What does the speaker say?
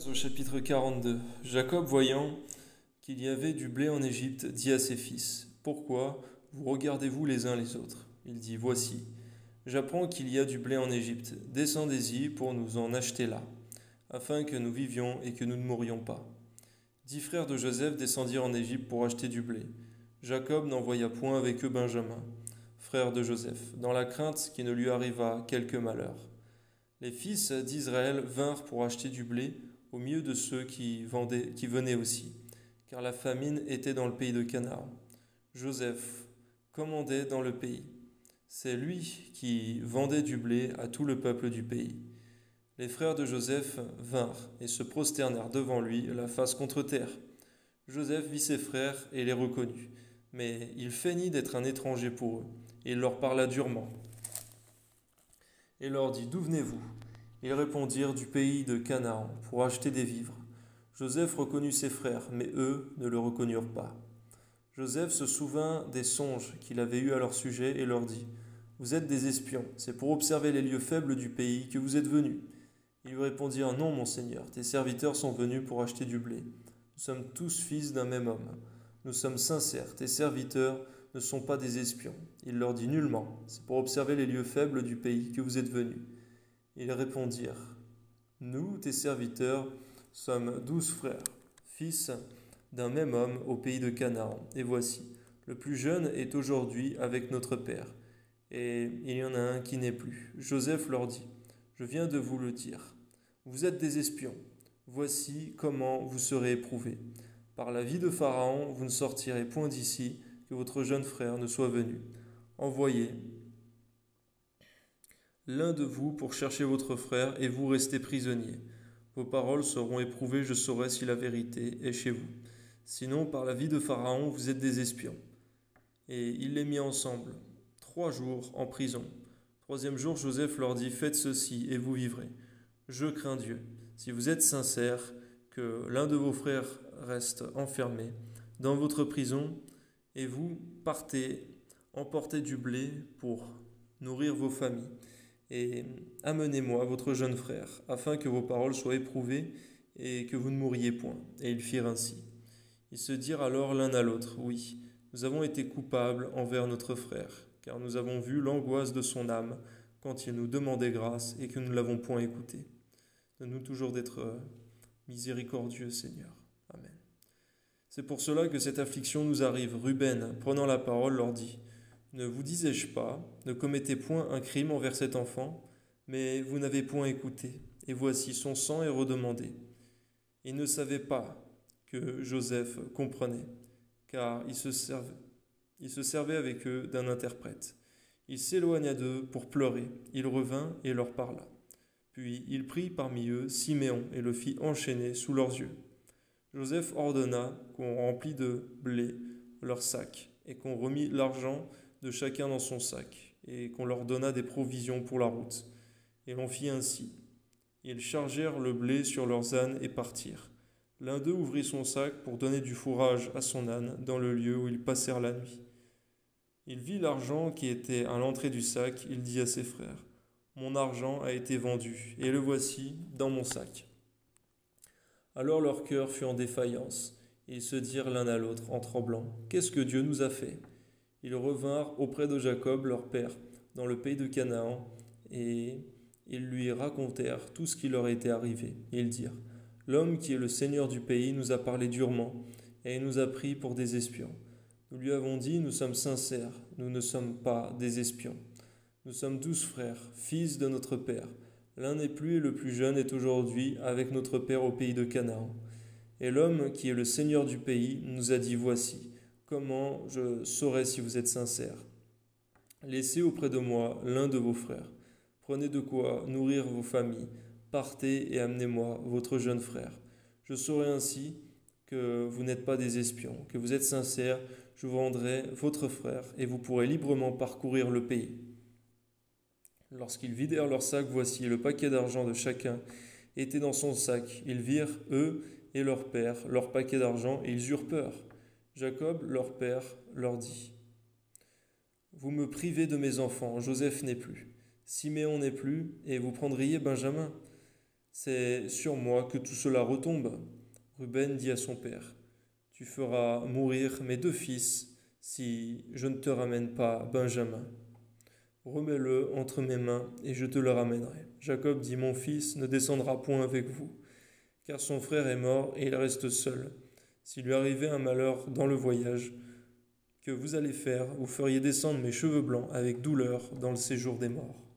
Au chapitre 42, Jacob, voyant qu'il y avait du blé en Égypte, dit à ses fils, pourquoi vous regardez-vous les uns les autres? Il dit, voici, j'apprends qu'il y a du blé en Égypte, descendez-y pour nous en acheter là, afin que nous vivions et que nous ne mourions pas. 10 frères de Joseph descendirent en Égypte pour acheter du blé. Jacob n'envoya point avec eux Benjamin, frère de Joseph, dans la crainte qu'il ne lui arrivât quelque malheur. Les fils d'Israël vinrent pour acheter du blé au milieu de ceux qui venaient aussi, car la famine était dans le pays de Canaan. Joseph commandait dans le pays. C'est lui qui vendait du blé à tout le peuple du pays. Les frères de Joseph vinrent et se prosternèrent devant lui, la face contre terre. Joseph vit ses frères et les reconnut, mais il feignit d'être un étranger pour eux, et il leur parla durement et leur dit, d'où venez-vous? Ils répondirent, du pays de Canaan, pour acheter des vivres. Joseph reconnut ses frères, mais eux ne le reconnurent pas. Joseph se souvint des songes qu'il avait eus à leur sujet et leur dit, vous êtes des espions, c'est pour observer les lieux faibles du pays que vous êtes venus. Ils lui répondirent, non, mon Seigneur, tes serviteurs sont venus pour acheter du blé. Nous sommes tous fils d'un même homme. Nous sommes sincères, tes serviteurs ne sont pas des espions. Il leur dit nullement, c'est pour observer les lieux faibles du pays que vous êtes venus. Ils répondirent, nous, tes serviteurs, sommes 12 frères, fils d'un même homme au pays de Canaan. Et voici, le plus jeune est aujourd'hui avec notre père, et il y en a un qui n'est plus. Joseph leur dit, je viens de vous le dire, vous êtes des espions. Voici comment vous serez éprouvés. Par la vie de Pharaon, vous ne sortirez point d'ici, que votre jeune frère ne soit venu. Envoyez l'un de vous pour chercher votre frère, et vous restez prisonniers. Vos paroles seront éprouvées, je saurai si la vérité est chez vous. Sinon, par la vie de Pharaon, vous êtes des espions. Et il les mit ensemble, 3 jours en prison. Troisième jour, Joseph leur dit, faites ceci, et vous vivrez. Je crains Dieu. Si vous êtes sincères, que l'un de vos frères reste enfermé dans votre prison, et vous partez, emportez du blé pour nourrir vos familles. Et amenez-moi votre jeune frère, afin que vos paroles soient éprouvées et que vous ne mouriez point. Et ils firent ainsi. Ils se dirent alors l'un à l'autre, oui, nous avons été coupables envers notre frère, car nous avons vu l'angoisse de son âme quand il nous demandait grâce et que nous ne l'avons point écouté. Donne-nous toujours d'être miséricordieux, Seigneur. Amen. C'est pour cela que cette affliction nous arrive. Ruben, prenant la parole, leur dit, ne vous disais-je pas, ne commettez point un crime envers cet enfant, mais vous n'avez point écouté, et voici son sang est redemandé. Ils ne savaient pas que Joseph comprenait, car il se servait avec eux d'un interprète. Il s'éloigna d'eux pour pleurer, il revint et leur parla. Puis il prit parmi eux Siméon et le fit enchaîner sous leurs yeux. Joseph ordonna qu'on remplît de blé leurs sacs, et qu'on remît l'argent de chacun dans son sac, et qu'on leur donna des provisions pour la route. Et l'on fit ainsi. Ils chargèrent le blé sur leurs ânes et partirent. L'un d'eux ouvrit son sac pour donner du fourrage à son âne dans le lieu où ils passèrent la nuit. Il vit l'argent qui était à l'entrée du sac, il dit à ses frères, mon argent a été vendu, et le voici dans mon sac. Alors leur cœur fut en défaillance, et ils se dirent l'un à l'autre en tremblant, qu'est-ce que Dieu nous a fait? Ils revinrent auprès de Jacob, leur père, dans le pays de Canaan, et ils lui racontèrent tout ce qui leur était arrivé. Ils dirent, l'homme qui est le seigneur du pays nous a parlé durement, et il nous a pris pour des espions. Nous lui avons dit, nous sommes sincères, nous ne sommes pas des espions. Nous sommes 12 frères, fils de notre père. L'un n'est plus et le plus jeune est aujourd'hui avec notre père au pays de Canaan. Et l'homme qui est le seigneur du pays nous a dit, voici, comment je saurai si vous êtes sincères? Laissez auprès de moi l'un de vos frères. Prenez de quoi nourrir vos familles. Partez et amenez-moi votre jeune frère. Je saurai ainsi que vous n'êtes pas des espions, que vous êtes sincères. Je vous rendrai votre frère et vous pourrez librement parcourir le pays. Lorsqu'ils vidèrent leur sac, voici, le paquet d'argent de chacun était dans son sac. Ils virent, eux et leur père, leur paquet d'argent, et ils eurent peur. Jacob, leur père, leur dit, vous me privez de mes enfants, Joseph n'est plus, Siméon n'est plus, et vous prendriez Benjamin. C'est sur moi que tout cela retombe. Ruben dit à son père, tu feras mourir mes deux fils si je ne te ramène pas Benjamin. Remets-le entre mes mains et je te le ramènerai. Jacob dit, mon fils ne descendra point avec vous, car son frère est mort et il reste seul. S'il lui arrivait un malheur dans le voyage que vous allez faire, vous feriez descendre mes cheveux blancs avec douleur dans le séjour des morts.